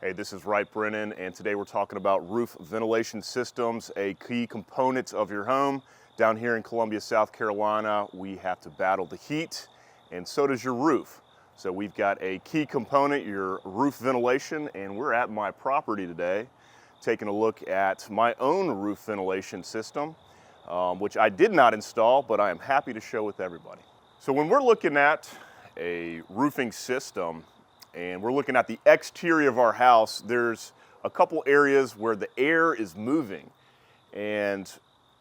Hey, this is Wright Brennan, and today we're talking about roof ventilation systems, a key component of your home. Down here in Columbia, South Carolina, we have to battle the heat, and so does your roof. So we've got a key component, your roof ventilation, and we're at my property today, taking a look at my own roof ventilation system, which I did not install, but I am happy to show with everybody. So when we're looking at a roofing system, and we're looking at the exterior of our house, there's a couple areas where the air is moving. And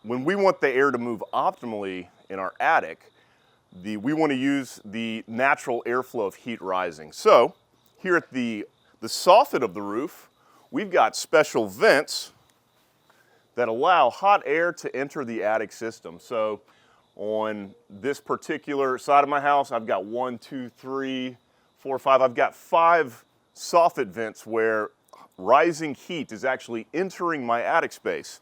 when we want the air to move optimally in our attic, we want to use the natural airflow of heat rising. So here at the soffit of the roof, we've got special vents that allow hot air to enter the attic system. So on this particular side of my house, I've got 1, 2, 3, 4, 5. I've got 5 soffit vents where rising heat is actually entering my attic space.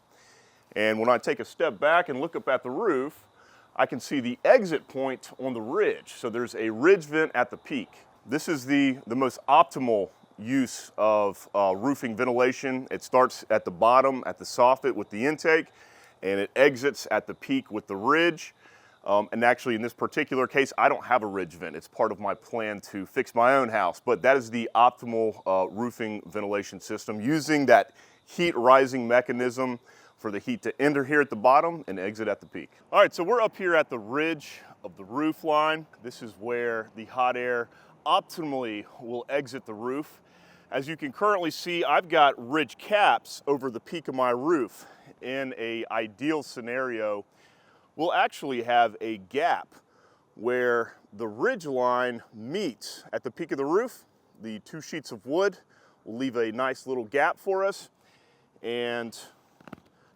And when I take a step back and look up at the roof, I can see the exit point on the ridge. So there's a ridge vent at the peak. This is the most optimal use of roofing ventilation. It starts at the bottom at the soffit with the intake, and it exits at the peak with the ridge. And actually in this particular case, I don't have a ridge vent. It's part of my plan to fix my own house, but that is the optimal roofing ventilation system, using that heat rising mechanism for the heat to enter here at the bottom and exit at the peak. All right, so we're up here at the ridge of the roof line. This is where the hot air optimally will exit the roof. As you can currently see, I've got ridge caps over the peak of my roof. In an ideal scenario, we'll actually have a gap where the ridge line meets at the peak of the roof. The 2 sheets of wood will leave a nice little gap for us, and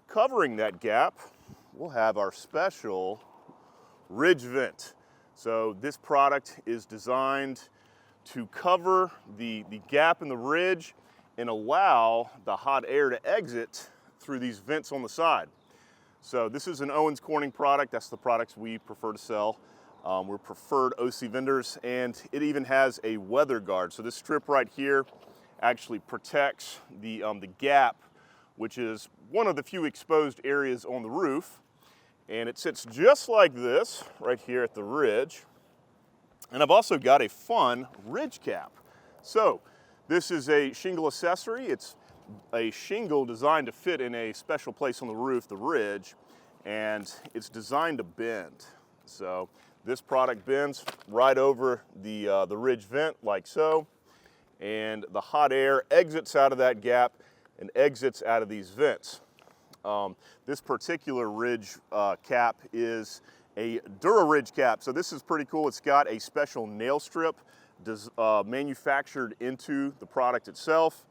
covering that gap, we'll have our special ridge vent. So this product is designed to cover the gap in the ridge and allow the hot air to exit through these vents on the side. So this is an Owens Corning product. That's the products we prefer to sell. We're preferred OC vendors, and it even has a weather guard. So this strip right here actually protects the gap, which is one of the few exposed areas on the roof. And it sits just like this right here at the ridge. And I've also got a fun ridge cap. So this is a shingle accessory. It's a shingle designed to fit in a special place on the roof, the ridge, and it's designed to bend. So this product bends right over the ridge vent like so, and the hot air exits out of that gap and exits out of these vents. This particular ridge cap is a Dura Ridge cap. So this is pretty cool. It's got a special nail strip manufactured into the product itself.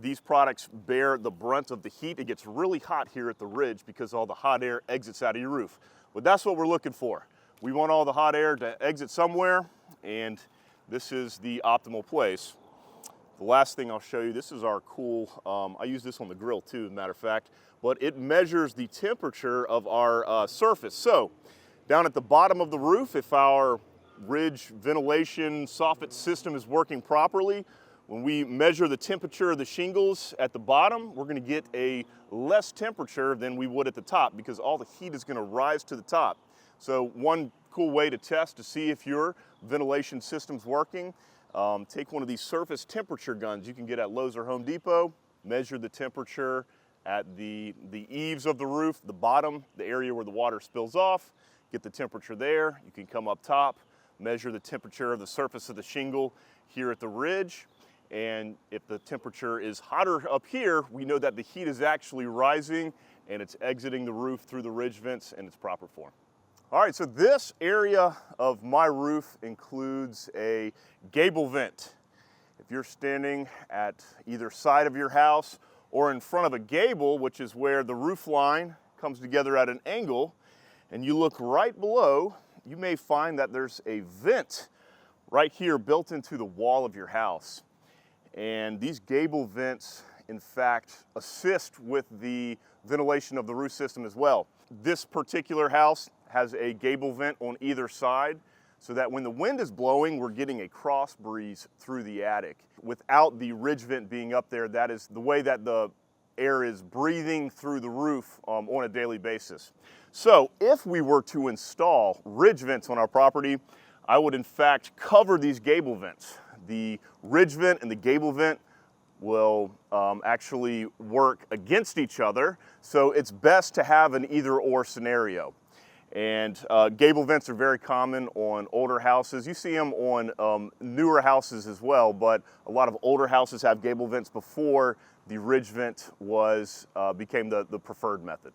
These products bear the brunt of the heat. It gets really hot here at the ridge because all the hot air exits out of your roof. But that's what we're looking for. We want all the hot air to exit somewhere, and this is the optimal place. The last thing I'll show you, this is our cool, I use this on the grill too, as a matter of fact, but it measures the temperature of our surface. So down at the bottom of the roof, if our ridge ventilation soffit system is working properly, when we measure the temperature of the shingles at the bottom, we're going to get a less temperature than we would at the top because all the heat is going to rise to the top. So one cool way to test to see if your ventilation system's working, take one of these surface temperature guns you can get at Lowe's or Home Depot, measure the temperature at the eaves of the roof, the bottom, the area where the water spills off, get the temperature there. You can come up top, measure the temperature of the surface of the shingle here at the ridge. And if the temperature is hotter up here, we know that the heat is actually rising and it's exiting the roof through the ridge vents in its proper form. All right, so this area of my roof includes a gable vent. If you're standing at either side of your house or in front of a gable, which is where the roof line comes together at an angle, and you look right below, you may find that there's a vent right here built into the wall of your house. And these gable vents, in fact, assist with the ventilation of the roof system as well. This particular house has a gable vent on either side, so that when the wind is blowing, we're getting a cross breeze through the attic. Without the ridge vent being up there, that is the way that the air is breathing through the roof on a daily basis. So if we were to install ridge vents on our property, I would in fact cover these gable vents. The ridge vent and the gable vent will actually work against each other, so it's best to have an either-or scenario. And gable vents are very common on older houses. You see them on newer houses as well, but a lot of older houses have gable vents before the ridge vent became the preferred method.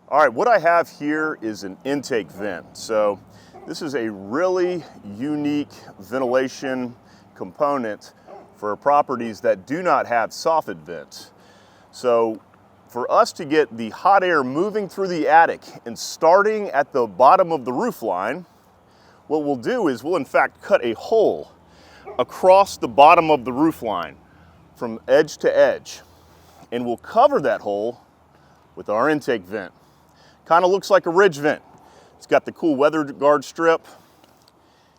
All right, what I have here is an intake vent. So this is a really unique ventilation component for properties that do not have soffit vents. So for us to get the hot air moving through the attic and starting at the bottom of the roof line, what we'll do is we'll in fact cut a hole across the bottom of the roof line from edge to edge. And we'll cover that hole with our intake vent. Kind of looks like a ridge vent. It's got the cool weather guard strip.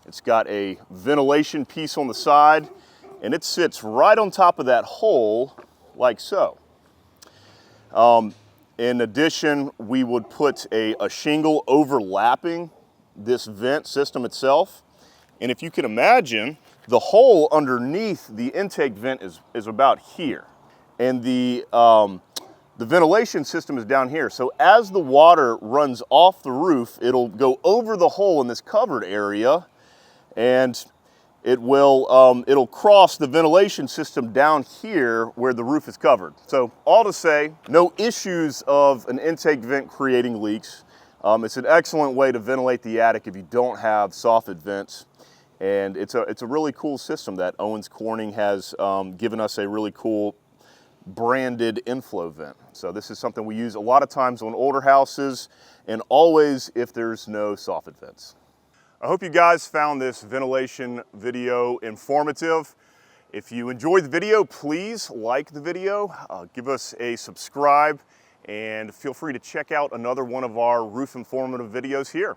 It's got a ventilation piece on the side, and it sits right on top of that hole like so. In addition, we would put a shingle overlapping this vent system itself. And if you can imagine, the hole underneath the intake vent is about here. And the ventilation system is down here. So as the water runs off the roof, it'll go over the hole in this covered area, and it'll cross the ventilation system down here where the roof is covered. So all to say, no issues of an intake vent creating leaks. It's an excellent way to ventilate the attic if you don't have soffit vents. And it's a really cool system that Owens Corning has given us a really cool branded inflow vent. So this is something we use a lot of times on older houses, and always if there's no soffit vents. I hope you guys found this ventilation video informative. If you enjoyed the video, please like the video, give us a subscribe, and feel free to check out another one of our roof informative videos here.